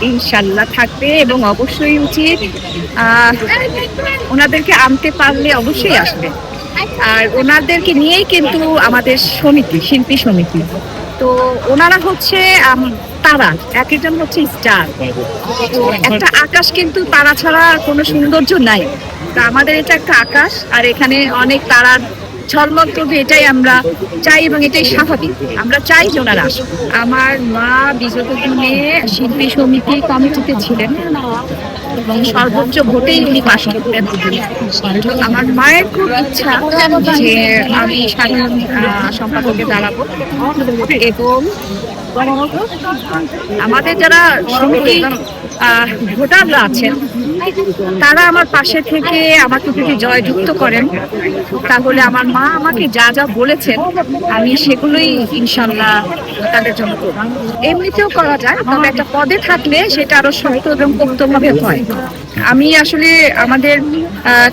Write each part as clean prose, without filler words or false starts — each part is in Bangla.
ইনশাল্লাহ থাকবে এবং অবশ্যই উচিত। আহ, ওনাদেরকে আনতে পারলে অবশ্যই আসবে। আর ওনাদেরকে নিয়েই কিন্তু আমাদের সমিতি, শিল্পী সমিতি। তো ওনারা হচ্ছে তারা, এক একজন হচ্ছে স্টার। তো একটা আকাশ কিন্তু তারা ছাড়া কোনো সৌন্দর্য নাই। তো আমাদের এটা একটা আকাশ, আর এখানে অনেক তারার ঝলমল করবে, এটাই আমরা চাই এবং এটাই স্বাভাবিক। আমরা চাই যে ওনারা আসুক। আমার মা বিগত দিনে শিল্পী সমিতি কমিটিতে ছিলেন এবং সর্বোচ্চ ভোটেই উনি পাশ করতেন। তো আমার মায়ের খুব ইচ্ছা যে আমি সাধারণ সম্পাদকে দাঁড়াবো এবং আমাদের যারা সমিতি ভোটাররা আছেন তারা আমার পাশে থেকে আমাকে যদি জয়যুক্ত করেন, তাহলে আমার মা আমাকে যা যা বলেছেন আমি সেগুলোই ইনশাল্লাহ তাদের জন্য করব। এমনিতেও করা যায়, তবে একটা পদে থাকলে সেটা আরো শক্ত এবং পোক্তভাবে হয়। আমি আসলে আমাদের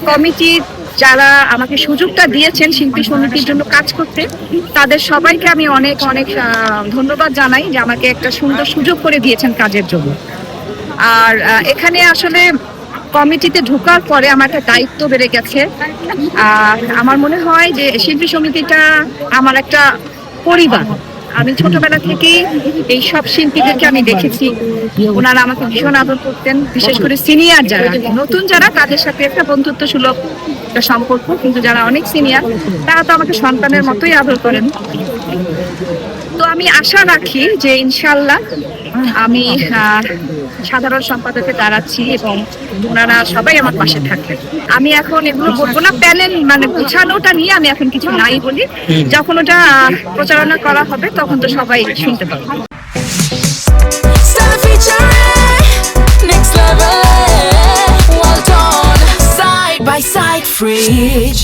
কমিটির যারা আমাকে সুযোগটা দিয়েছেন শিল্পী সমিতির জন্য কাজ করতে, তাদের সবাইকে আমি অনেক অনেক ধন্যবাদ জানাই যে আমাকে একটা সুন্দর সুযোগ করে দিয়েছেন কাজের জন্য। আর এখানে আসলে কমিটিতে ঢোকার পরে আমার একটা দায়িত্ব বেড়ে গেছে। আর আমার মনে হয় যে শিল্পী সমিতিটা আমার একটা পরিবার। আমি ছোটবেলা থেকেই এই সব শিল্পীদেরকে আমি দেখেছি, ওনারা আমাকে ভীষণ আদর করতেন। বিশেষ করে সিনিয়র যারা, নতুন যারা তাদের সাথে একটা বন্ধুত্ব সুলভ একটা সম্পর্ক, কিন্তু যারা অনেক সিনিয়র তারা তো আমাকে সন্তানের মতোই আদর করেন। তো আমি আশা রাখি যে ইনশাল্লাহ আমি সাধারণ সম্পাদকে দাঁড়াচ্ছি এবং ওনারা সবাই আমার পাশে থাকবেন। আমি এখন এগুলো বলবো না, প্যানেল মানে গোছানোটা নিয়ে আমি এখন কিছু নাই বলি। যখন ওটা প্রচারণা করা হবে তখন তো সবাই শুনতে পাবে। Side by side, Fridge.